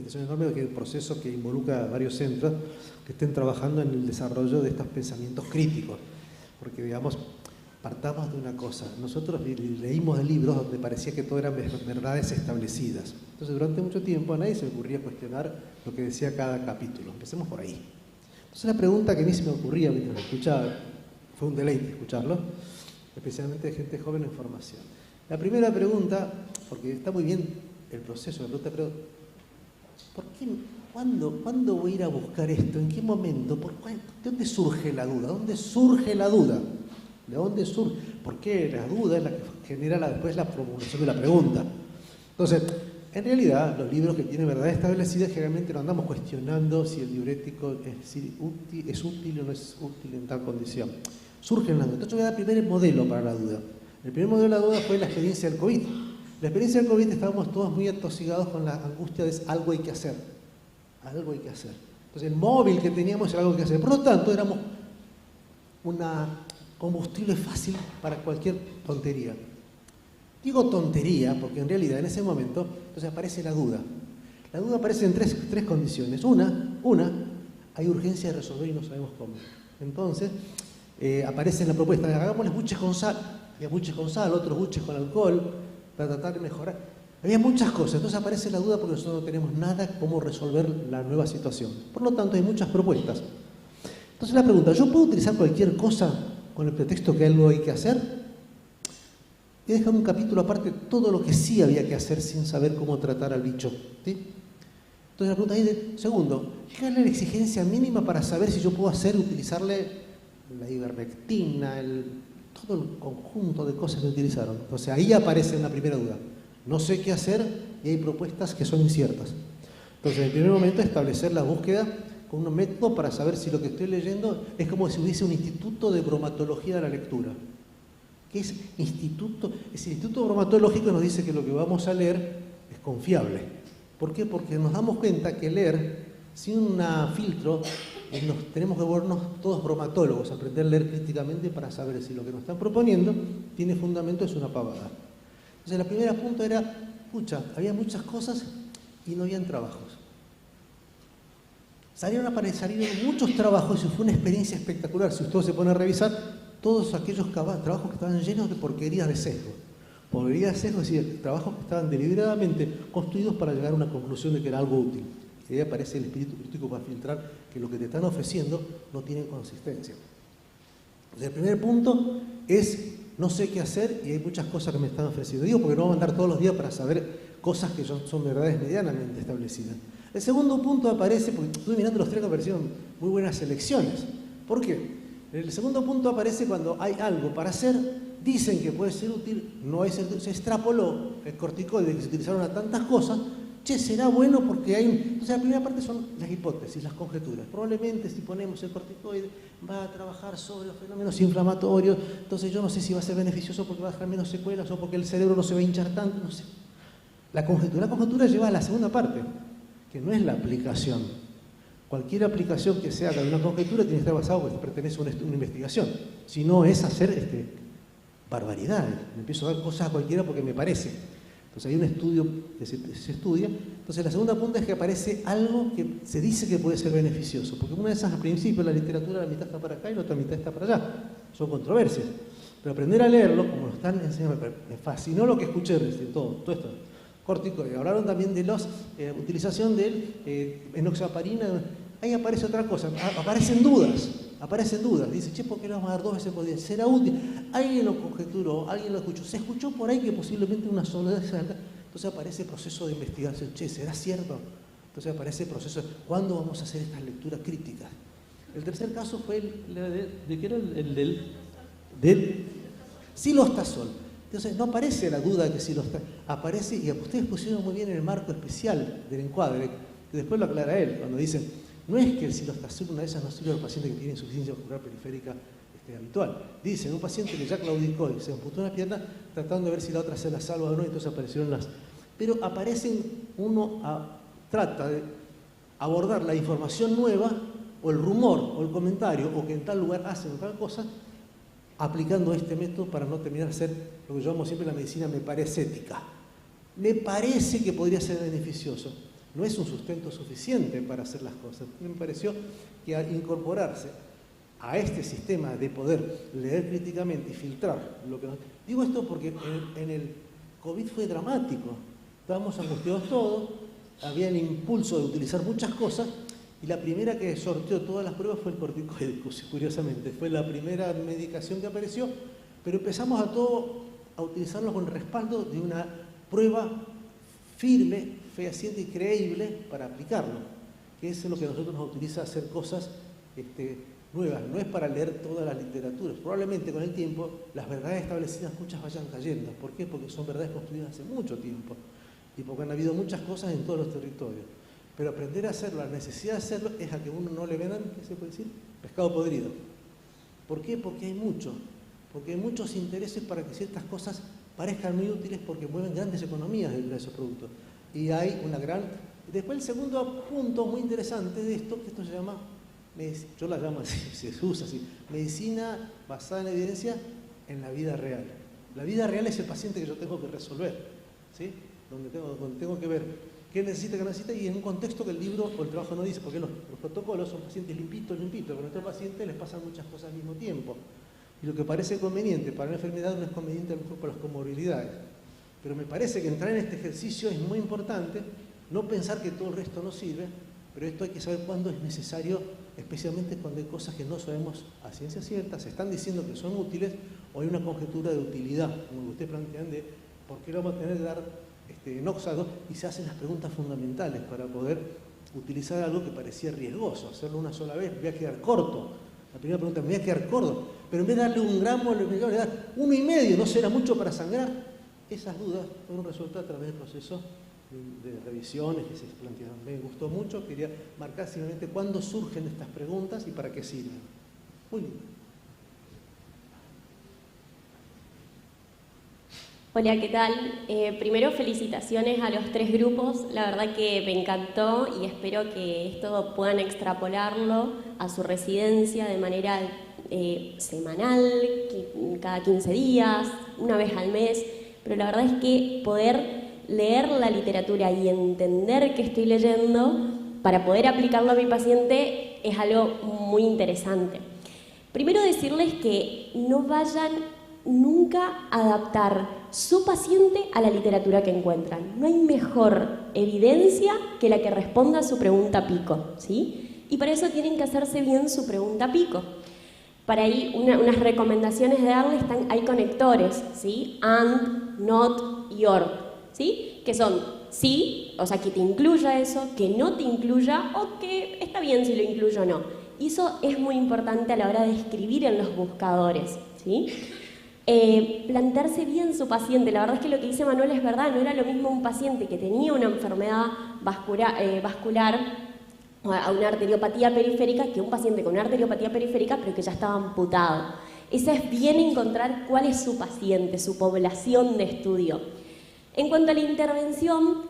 felicitación enorme porque es un proceso que involucra a varios centros que estén trabajando en el desarrollo de estos pensamientos críticos. Porque, digamos, partamos de una cosa. Nosotros leímos de libros donde parecía que todo eran verdades establecidas. Entonces, durante mucho tiempo a nadie se le ocurría cuestionar lo que decía cada capítulo. Empecemos por ahí. Entonces, la pregunta que a mí se me ocurría mientras escuchaba, fue un deleite escucharlo, especialmente de gente joven en formación. La primera pregunta, porque está muy bien el proceso, la pregunta, pero ¿por qué, cuándo voy a ir a buscar esto? ¿En qué momento? ¿De dónde surge la duda? ¿Dónde surge la duda? ¿De dónde surge? Porque la duda es la que genera después la formulación de la pregunta. Entonces, en realidad, los libros que tienen verdades establecidas generalmente no andamos cuestionando si el diurético es útil o no es útil en tal condición. Surgen las dudas. Entonces, yo voy a dar primero el modelo para la duda. El primer modelo de la duda fue la experiencia del COVID. La experiencia del COVID estábamos todos muy atosigados con la angustia de algo hay que hacer. Algo hay que hacer. Entonces, el móvil que teníamos era algo que hacer. Por lo tanto, éramos una combustible fácil para cualquier tontería. Digo tontería porque en realidad en ese momento entonces aparece la duda. La duda aparece en tres condiciones. Una, hay urgencia de resolver y no sabemos cómo. Entonces, aparece en la propuesta de hagámosles buches con sal. Había buches con sal, otros buches con alcohol, para tratar de mejorar. Había muchas cosas. Entonces aparece la duda porque nosotros no tenemos nada cómo resolver la nueva situación. Por lo tanto, hay muchas propuestas. Entonces la pregunta, ¿yo puedo utilizar cualquier cosa con el pretexto que algo hay que hacer? Y he dejado un capítulo aparte todo lo que sí había que hacer sin saber cómo tratar al bicho. ¿Sí? Entonces la pregunta es, segundo, ¿cuál es la exigencia mínima para saber si yo puedo utilizarle la ivermectina, todo el conjunto de cosas que utilizaron? Entonces ahí aparece una primera duda. No sé qué hacer y hay propuestas que son inciertas. Entonces en el primer momento establecer la búsqueda con un método para saber si lo que estoy leyendo es como si hubiese un instituto de bromatología de la lectura. ¿Qué es instituto? Ese instituto bromatológico nos dice que lo que vamos a leer es confiable. ¿Por qué? Porque nos damos cuenta que leer sin un filtro, tenemos que volvernos todos bromatólogos, aprender a leer críticamente para saber si lo que nos están proponiendo tiene fundamento, es una pavada. Entonces la primera punto era, había muchas cosas y no habían trabajos. Salieron muchos trabajos y fue una experiencia espectacular. Si usted se pone a revisar, todos aquellos trabajos que estaban llenos de porquerías de sesgo. Porquerías de sesgo, es decir, trabajos que estaban deliberadamente construidos para llegar a una conclusión de que era algo útil. Y ahí aparece el espíritu crítico para filtrar que lo que te están ofreciendo no tiene consistencia. Entonces, el primer punto es, no sé qué hacer y hay muchas cosas que me están ofreciendo. Digo porque no vamos a andar todos los días para saber cosas que son verdades medianamente establecidas. El segundo punto aparece, porque estuve mirando los tres que aparecieron muy buenas elecciones. ¿Por qué? El segundo punto aparece cuando hay algo para hacer, dicen que puede ser útil, no es se extrapoló el corticoide que se utilizaron a tantas cosas, será bueno porque hay... Entonces la primera parte son las hipótesis, las conjeturas. Probablemente si ponemos el corticoide va a trabajar sobre los fenómenos inflamatorios, entonces yo no sé si va a ser beneficioso porque va a dejar menos secuelas o porque el cerebro no se va a hinchar tanto, no sé. La conjetura lleva a la segunda parte, que no es la aplicación. Cualquier aplicación que se haga de una conjetura tiene que estar basada porque pertenece a una investigación. Si no es hacer barbaridades. Me empiezo a dar cosas a cualquiera porque me parece. Entonces hay un estudio que se estudia. Entonces la segunda punta es que aparece algo que se dice que puede ser beneficioso. Porque una de esas, al principio, la literatura, la mitad está para acá y la otra mitad está para allá. Son controversias. Pero aprender a leerlo, como lo están enseñando, me fascinó lo que escuché recién, todo esto. Corticoide. Hablaron también de la utilización de enoxaparina. Ahí aparece otra cosa. Aparecen dudas. Dice, ¿por qué lo vamos a dar 2 veces por día? ¿Será útil? Alguien lo conjeturó, alguien lo escuchó. Se escuchó por ahí que posiblemente una sola de esas. Entonces aparece el proceso de investigación. ¿Será cierto? Entonces aparece el proceso de ¿cuándo vamos a hacer estas lecturas críticas? El tercer caso fue el del silostazol. Entonces, no aparece la duda de que si aparece, y ustedes pusieron muy bien en el marco especial del encuadre, que después lo aclara él, cuando dicen, no es que el silostazol una de esas no sirve al paciente que tiene insuficiencia muscular periférica habitual. Dicen, un paciente que ya claudicó y se amputó una pierna, tratando de ver si la otra se la salva o no, y entonces aparecieron las... Pero trata de abordar la información nueva, o el rumor, o el comentario, o que en tal lugar hacen tal cosa, aplicando este método para no terminar de hacer lo que yo llamo siempre la medicina me parece ética. Me parece que podría ser beneficioso. no es un sustento suficiente para hacer las cosas. Me pareció que al incorporarse a este sistema de poder leer críticamente y filtrar lo que nos... Digo esto porque en el COVID fue dramático. Estábamos angustiados todos, había el impulso de utilizar muchas cosas, y la primera que sorteó todas las pruebas fue el corticoide, curiosamente. Fue la primera medicación que apareció, pero empezamos a utilizarlo con respaldo de una prueba firme, fehaciente y creíble para aplicarlo, que es lo que a nosotros nos utiliza hacer cosas nuevas. No es para leer todas las literaturas. Probablemente con el tiempo las verdades establecidas muchas vayan cayendo. ¿Por qué? Porque son verdades construidas hace mucho tiempo y porque han habido muchas cosas en todos los territorios. Pero aprender a hacerlo, la necesidad de hacerlo, es a que uno no le vendan, ¿qué se puede decir? Pescado podrido. ¿Por qué? Porque hay muchos intereses para que ciertas cosas parezcan muy útiles, porque mueven grandes economías de esos productos. Y hay una gran... Después el segundo punto muy interesante de esto, que esto se llama, yo la llamo así, se usa así, medicina basada en evidencia en la vida real. La vida real es el paciente que yo tengo que resolver, ¿sí? Donde tengo que ver qué necesita, y en un contexto que el libro o el trabajo no dice, porque los protocolos son pacientes limpitos, pero a nuestros pacientes les pasan muchas cosas al mismo tiempo. Y lo que parece conveniente para una enfermedad no es conveniente a lo mejor para las comorbilidades. Pero me parece que entrar en este ejercicio es muy importante, no pensar que todo el resto no sirve, pero esto hay que saber cuándo es necesario, especialmente cuando hay cosas que no sabemos a ciencia cierta, se están diciendo que son útiles, o hay una conjetura de utilidad, como ustedes plantean, de por qué lo vamos a tener que dar enóxado, y se hacen las preguntas fundamentales para poder utilizar algo que parecía riesgoso. Hacerlo una sola vez, me voy a quedar corto. La primera pregunta, me voy a quedar corto, pero en vez de darle 1 gramo, le voy a dar 1,5, ¿no será mucho para sangrar? Esas dudas fueron resueltas a través del proceso de revisiones que se plantearon. Me gustó mucho, quería marcar simplemente cuándo surgen estas preguntas y para qué sirven. Muy lindo. Hola, ¿qué tal? Primero, felicitaciones a los 3 grupos. La verdad que me encantó y espero que esto puedan extrapolarlo a su residencia de manera semanal, cada 15 días, una vez al mes. Pero la verdad es que poder leer la literatura y entender qué estoy leyendo para poder aplicarlo a mi paciente es algo muy interesante. Primero, decirles que no vayan nunca a adaptar su paciente a la literatura que encuentran. No hay mejor evidencia que la que responda a su pregunta pico, ¿sí? Y para eso tienen que hacerse bien su pregunta pico. Para ahí unas recomendaciones de darle hay conectores, ¿sí? And, not y or, ¿sí? Que son sí, o sea, que te incluya eso, que no te incluya o que está bien si lo incluyo o no. Y eso es muy importante a la hora de escribir en los buscadores, ¿sí? Plantearse bien su paciente. La verdad es que lo que dice Manuel es verdad, no era lo mismo un paciente que tenía una enfermedad vascular o a una arteriopatía periférica que un paciente con una arteriopatía periférica pero que ya estaba amputado. Eso es bien encontrar cuál es su paciente, su población de estudio. En cuanto a la intervención,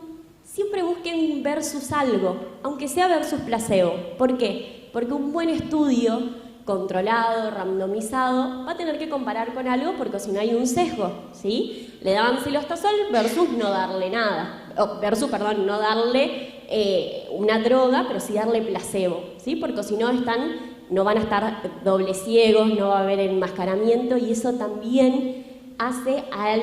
siempre busquen versus algo, aunque sea versus placebo. ¿Por qué? Porque un buen estudio controlado, randomizado, va a tener que comparar con algo porque si no hay un sesgo, ¿sí? Le daban silostazol versus no darle nada, no darle una droga, pero sí darle placebo, ¿sí? Porque si no no van a estar doble ciegos, no va a haber enmascaramiento y eso también hace a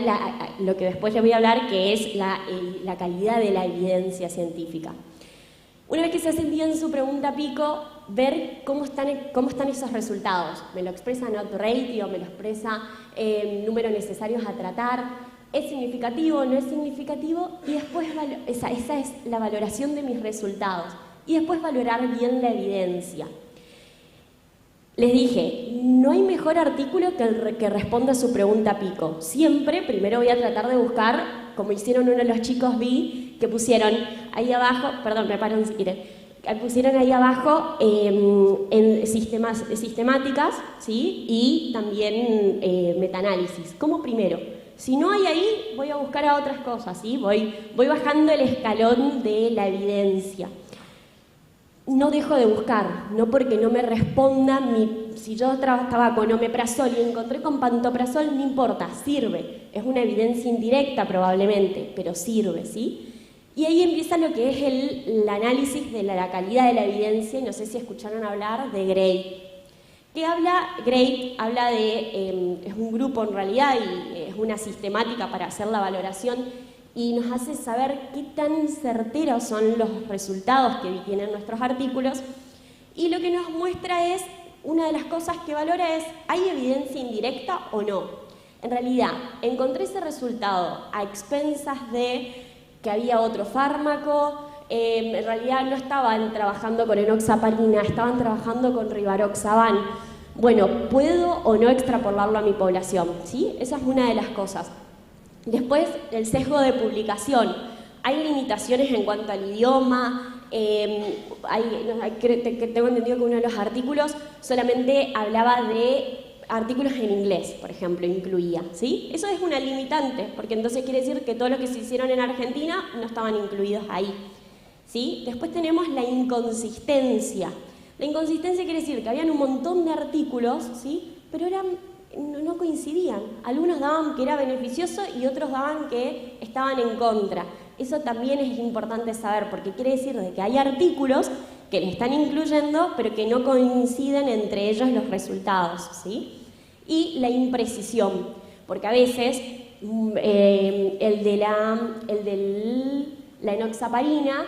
lo que después les voy a hablar, que es la calidad de la evidencia científica. Una vez que se hacen bien su pregunta pico, ver cómo están esos resultados. Me lo expresa not ratio, me lo expresa números necesarios a tratar. ¿Es significativo? ¿No es significativo? Y después, esa es la valoración de mis resultados. Y después valorar bien la evidencia. Les dije, no hay mejor artículo que el que responda a su pregunta pico. Siempre, primero voy a tratar de buscar, como hicieron uno de los chicos, vi que pusieron ahí abajo, perdón, me paran si quieren, pusieron ahí abajo en sistemáticas, ¿sí? Y también metaanálisis, como primero. Si no hay ahí, voy a buscar a otras cosas, ¿sí? Voy bajando el escalón de la evidencia. No dejo de buscar, no porque no me responda si yo trabajaba con omeprazol y encontré con pantoprazol, no importa, sirve. Es una evidencia indirecta probablemente, pero sirve, ¿sí? Y ahí empieza lo que es el análisis de la calidad de la evidencia, y no sé si escucharon hablar de Gray. Gray habla de, es un grupo en realidad y es una sistemática para hacer la valoración y nos hace saber qué tan certeros son los resultados que tienen nuestros artículos, y lo que nos muestra es, una de las cosas que valora es, ¿hay evidencia indirecta o no? En realidad, encontré ese resultado a expensas de que había otro fármaco, en realidad no estaban trabajando con enoxaparina, estaban trabajando con rivaroxaban. Bueno, ¿puedo o no extrapolarlo a mi población? ¿Sí? Esa es una de las cosas. Después, el sesgo de publicación. Hay limitaciones en cuanto al idioma. Tengo entendido que uno de los artículos solamente hablaba de artículos en inglés, por ejemplo, incluía, ¿sí? Eso es una limitante, porque entonces quiere decir que todos los que se hicieron en Argentina no estaban incluidos ahí, ¿sí? Después tenemos la inconsistencia. La inconsistencia quiere decir que habían un montón de artículos, ¿sí? Pero no coincidían. Algunos daban que era beneficioso y otros daban que estaban en contra. Eso también es importante saber, porque quiere decir de que hay artículos que le están incluyendo, pero que no coinciden entre ellos los resultados, ¿sí? Y la imprecisión, porque a veces el de la enoxaparina,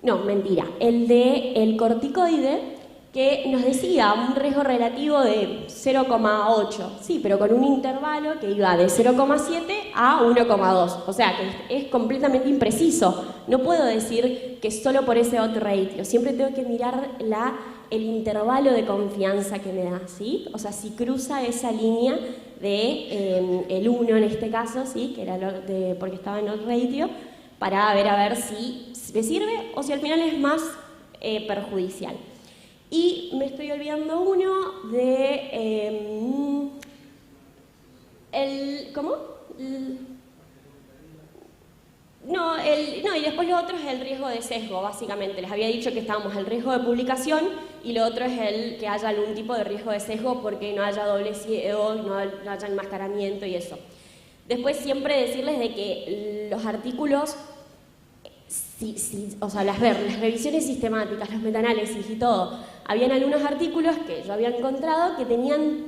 no, mentira, el de el corticoide, que nos decía un riesgo relativo de 0,8, sí, pero con un intervalo que iba de 0,7 a 1,2, o sea que es completamente impreciso. No puedo decir que solo por ese odds ratio, siempre tengo que mirar el intervalo de confianza que me da, ¿sí? O sea, si cruza esa línea de el 1 en este caso, ¿sí? Que era porque estaba en odds ratio, para a ver si me sirve o si al final es más perjudicial. Y me estoy olvidando uno de... ¿cómo? Y después lo otro es el riesgo de sesgo, básicamente. Les había dicho que estábamos el riesgo de publicación y lo otro es el que haya algún tipo de riesgo de sesgo porque no haya doble ciego, no haya enmascaramiento y eso. Después siempre decirles de que los artículos... o sea, las revisiones sistemáticas, los metaanálisis y todo, habían algunos artículos que yo había encontrado que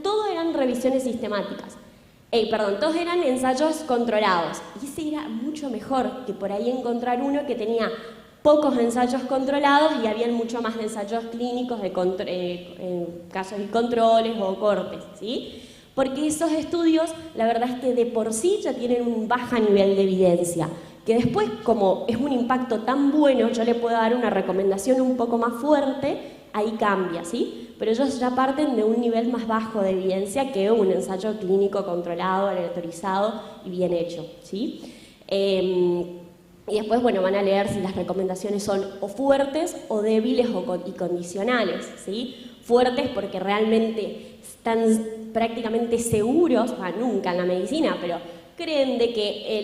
todo eran revisiones sistemáticas. Todos eran ensayos controlados. Y ese era mucho mejor que por ahí encontrar uno que tenía pocos ensayos controlados y habían mucho más de ensayos clínicos en casos y controles o cortes, ¿sí? Porque esos estudios, la verdad es que de por sí ya tienen un bajo nivel de evidencia, que después, como es un impacto tan bueno, yo le puedo dar una recomendación un poco más fuerte, ahí cambia, ¿sí? Pero ellos ya parten de un nivel más bajo de evidencia que un ensayo clínico controlado, aleatorizado y bien hecho, ¿sí? Y después, bueno, van a leer si las recomendaciones son o fuertes o débiles y condicionales, ¿sí? Fuertes porque realmente están prácticamente seguros, nunca en la medicina, pero creen de que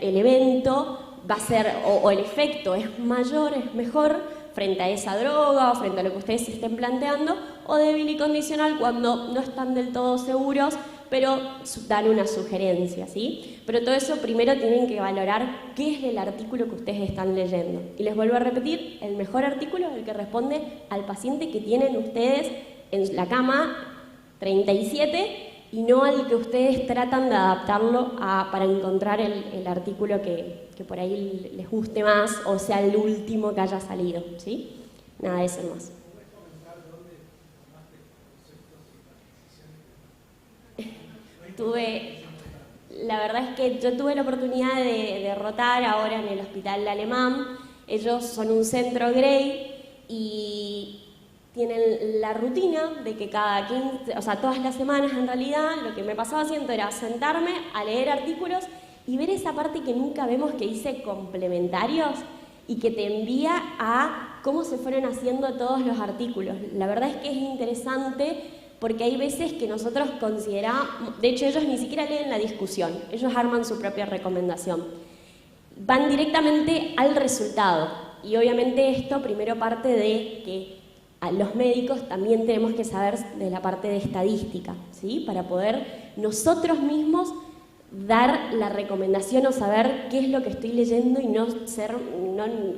el evento va a ser, o el efecto es mayor, es mejor frente a esa droga o frente a lo que ustedes estén planteando, o débil y condicional cuando no están del todo seguros, pero dan una sugerencia, ¿sí? Pero todo eso primero tienen que valorar qué es el artículo que ustedes están leyendo. Y les vuelvo a repetir, el mejor artículo es el que responde al paciente que tienen ustedes en la cama 37 y no al que ustedes tratan de adaptarlo para encontrar el artículo que por ahí les guste más o sea el último que haya salido, ¿sí? Nada de eso más. La verdad es que yo tuve la oportunidad de rotar ahora en el Hospital Alemán. Ellos son un centro Gray y tienen la rutina de que cada 15, o sea, todas las semanas en realidad, lo que me pasaba haciendo era sentarme a leer artículos y ver esa parte que nunca vemos que dice complementarios y que te envía a cómo se fueron haciendo todos los artículos. La verdad es que es interesante porque hay veces que nosotros consideramos, de hecho ellos ni siquiera leen la discusión, ellos arman su propia recomendación. Van directamente al resultado y obviamente esto primero parte de que a los médicos también tenemos que saber de la parte de estadística, ¿sí? Para poder nosotros mismos dar la recomendación o saber qué es lo que estoy leyendo y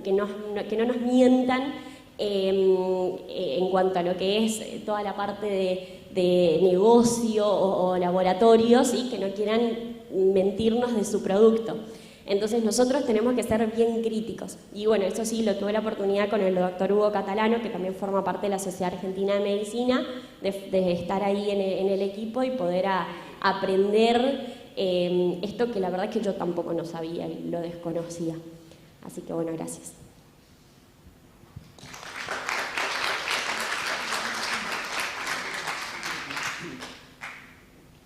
que no nos mientan en cuanto a lo que es toda la parte de negocio o laboratorios y que no quieran mentirnos de su producto. Entonces nosotros tenemos que ser bien críticos. Y bueno, eso sí, lo tuve la oportunidad con el doctor Hugo Catalano, que también forma parte de la Sociedad Argentina de Medicina, de estar ahí en el equipo y poder aprender esto que la verdad es que yo tampoco no sabía, lo desconocía. Así que bueno, gracias.